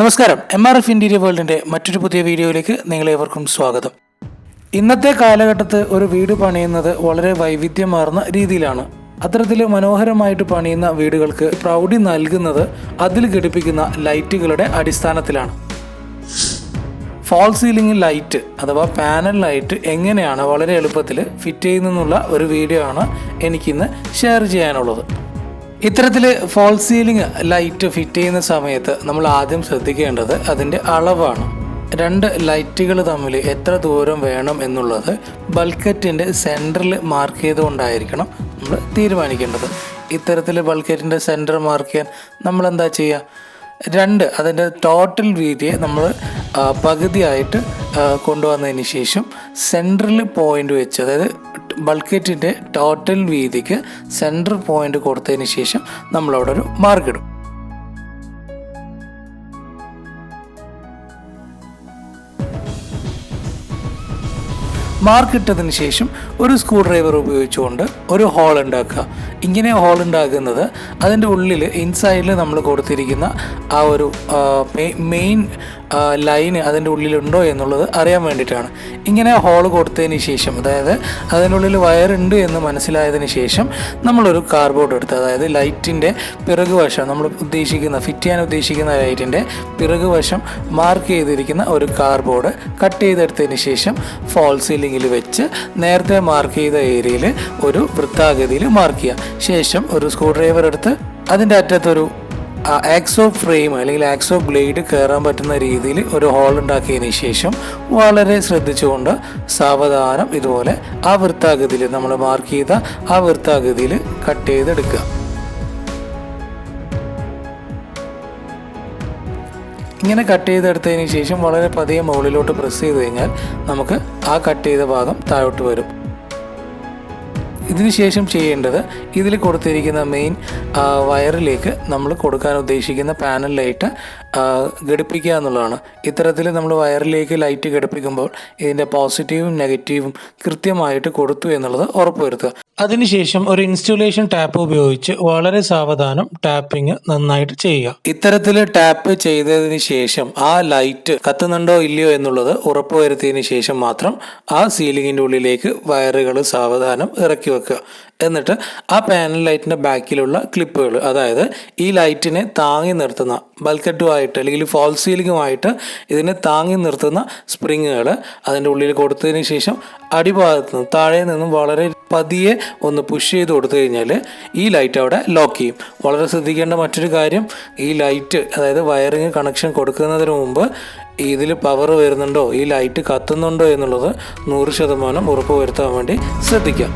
നമസ്കാരം, MRF interior വേൾഡിൻ്റെ മറ്റൊരു പുതിയ വീഡിയോയിലേക്ക് നിങ്ങളേവർക്കും സ്വാഗതം. ഇന്നത്തെ കാലഘട്ടത്ത് ഒരു വീട് പണിയുന്നത് വളരെ വൈവിധ്യമാർന്ന രീതിയിലാണ്. അത്തരത്തിൽ മനോഹരമായിട്ട് പണിയുന്ന വീടുകൾക്ക് പ്രൗഢി നൽകുന്നത് അതിൽ ഘടിപ്പിക്കുന്ന ലൈറ്റുകളുടെ അടിസ്ഥാനത്തിലാണ്. ഫാൾ സീലിംഗ് ലൈറ്റ് അഥവാ പാനൽ ലൈറ്റ് എങ്ങനെയാണ് വളരെ എളുപ്പത്തിൽ ഫിറ്റ് ചെയ്യുന്നതെന്നുള്ള ഒരു വീഡിയോ ആണ് എനിക്കിന്ന് ഷെയർ ചെയ്യാനുള്ളത്. ഇത്തരത്തിൽ ഫാൾ സീലിംഗ് ലൈറ്റ് ഫിറ്റ് ചെയ്യുന്ന സമയത്ത് നമ്മൾ ആദ്യം ശ്രദ്ധിക്കേണ്ടത് അതിൻ്റെ അളവാണ്. രണ്ട് ലൈറ്റുകൾ തമ്മിൽ എത്ര ദൂരം വേണം എന്നുള്ളത് ബൾക്കറ്റിൻ്റെ സെൻറ്ററിൽ മാർക്ക് ചെയ്തുകൊണ്ടായിരിക്കണം നമ്മൾ തീരുമാനിക്കേണ്ടത്. ഇത്തരത്തിൽ ബൾക്കറ്റിൻ്റെ സെൻറ്റർ മാർക്ക് ചെയ്യാൻ നമ്മൾ എന്താ ചെയ്യുക, അതിൻ്റെ ടോട്ടൽ വീതിയെ നമ്മൾ പകുതിയായിട്ട് കൊണ്ടുവന്നതിന് ശേഷം സെൻട്രൽ പോയിൻ്റ് വെച്ച്, അതായത് ബൾക്കറ്റിൻ്റെ ടോട്ടൽ വീതിക്ക് സെൻറ്റർ പോയിൻ്റ് കൊടുത്തതിന് ശേഷം നമ്മളവിടെ ഒരു മാർക്കിടും. മാർക്കിട്ടതിന് ശേഷം ഒരു സ്ക്രൂ ഡ്രൈവർ ഉപയോഗിച്ചുകൊണ്ട് ഒരു ഹോൾ ഉണ്ടാക്കുക. ഇങ്ങനെ ഹോൾ ഉണ്ടാക്കുന്നത് അതിൻ്റെ ഉള്ളിൽ ഇൻസൈഡിൽ നമ്മൾ കൊടുത്തിരിക്കുന്ന ആ ഒരു മെയിൻ ലൈന് അതിൻ്റെ ഉള്ളിലുണ്ടോ എന്നുള്ളത് അറിയാൻ വേണ്ടിയിട്ടാണ്. ഇങ്ങനെ ഹോൾ കൊടുത്തതിന് ശേഷം, അതായത് അതിനുള്ളിൽ വയറുണ്ട് എന്ന് മനസ്സിലായതിന് ശേഷം നമ്മളൊരു കാർഡ്ബോർഡ് എടുത്ത്, അതായത് ലൈറ്റിൻ്റെ പിറകുവശം നമ്മൾ ഫിറ്റ് ചെയ്യാൻ ഉദ്ദേശിക്കുന്ന ലൈറ്റിൻ്റെ പിറകുവശം മാർക്ക് ചെയ്തിരിക്കുന്ന ഒരു കാർഡ്ബോർഡ് കട്ട് ചെയ്തെടുത്തതിന് ശേഷം ഫാൾ സീലിംഗിൽ വെച്ച് നേരത്തെ മാർക്ക് ചെയ്ത ഏരിയയിൽ ഒരു വൃത്താകൃതിയിൽ മാർക്ക് ചെയ്യുക. ശേഷം ഒരു സ്ക്രൂ ഡ്രൈവർ എടുത്ത് അതിൻ്റെ അറ്റത്തൊരു ആക്സോ ഫ്രെയിം അല്ലെങ്കിൽ ആക്സോ ബ്ലേഡ് കയറാൻ പറ്റുന്ന രീതിയിൽ ഒരു ഹോൾ ഉണ്ടാക്കിയതിന് ശേഷം വളരെ ശ്രദ്ധിച്ചുകൊണ്ട് സാവധാനം ഇതുപോലെ ആ വൃത്താകൃതിയിൽ നമ്മൾ മാർക്ക് ചെയ്ത ആ വൃത്താകൃതിയിൽ കട്ട് ചെയ്തെടുക്കുക. ഇങ്ങനെ കട്ട് ചെയ്തെടുത്തതിന് ശേഷം വളരെ പതിയെ മുകളിലോട്ട് പ്രസ് ചെയ്ത് കഴിഞ്ഞാൽ നമുക്ക് ആ കട്ട് ചെയ്ത ഭാഗം താഴോട്ട് വരും. ഇതിനുശേഷം ചെയ്യേണ്ടത് ഇതിൽ കൊടുത്തിരിക്കുന്ന മെയിൻ വയറിലേക്ക് നമ്മൾ കൊടുക്കാൻ ഉദ്ദേശിക്കുന്ന പാനൽ ലൈറ്റ് ഘടിപ്പിക്കുക എന്നുള്ളതാണ്. ഇത്തരത്തിൽ നമ്മൾ വയറിലേക്ക് ലൈറ്റ് ഘടിപ്പിക്കുമ്പോൾ ഇതിൻ്റെ പോസിറ്റീവും നെഗറ്റീവും കൃത്യമായിട്ട് കൊടുത്തു എന്നുള്ളത് ഉറപ്പുവരുത്തുക. അതിനുശേഷം ഒരു ഇൻസ്റ്റലേഷൻ ടാപ്പ് ഉപയോഗിച്ച് വളരെ സാവധാനം ടാപ്പിംഗ് നന്നായിട്ട് ചെയ്യുക. ഇത്തരത്തിൽ ടാപ്പ് ചെയ്തതിന് ശേഷം ആ ലൈറ്റ് കത്തുന്നുണ്ടോ ഇല്ലയോ എന്നുള്ളത് ഉറപ്പുവരുത്തിയതിന് ശേഷം മാത്രം ആ സീലിങ്ങിൻ്റെ ഉള്ളിലേക്ക് വയറുകൾ സാവധാനം ഇറക്കി വെക്കുക. എന്നിട്ട് ആ പാനൽ ലൈറ്റിൻ്റെ ബാക്കിലുള്ള ക്ലിപ്പുകൾ, അതായത് ഈ ലൈറ്റിനെ താങ്ങി നിർത്തുന്ന ബൾക്കറ്റുമായിട്ട് അല്ലെങ്കിൽ ഫാൾ സീലിംഗുമായിട്ട് ഇതിനെ താങ്ങി നിർത്തുന്ന സ്പ്രിങ്ങുകൾ അതിൻ്റെ ഉള്ളിൽ കൊടുത്തതിന് ശേഷം അടിഭാഗത്ത് നിന്നും താഴെ നിന്നും വളരെ പതിയെ ഒന്ന് പുഷ് ചെയ്ത് കൊടുത്തു കഴിഞ്ഞാൽ ഈ ലൈറ്റ് അവിടെ ലോക്ക് ചെയ്യും. വളരെ ശ്രദ്ധിക്കേണ്ട മറ്റൊരു കാര്യം, ഈ ലൈറ്റ് അതായത് വയറിങ് കണക്ഷൻ കൊടുക്കുന്നതിന് മുമ്പ് ഇതിൽ പവർ വരുന്നുണ്ടോ, ഈ ലൈറ്റ് കത്തുന്നുണ്ടോ എന്നുള്ളത് 100% ഉറപ്പ് വരുത്താൻ വേണ്ടി ശ്രദ്ധിക്കാം.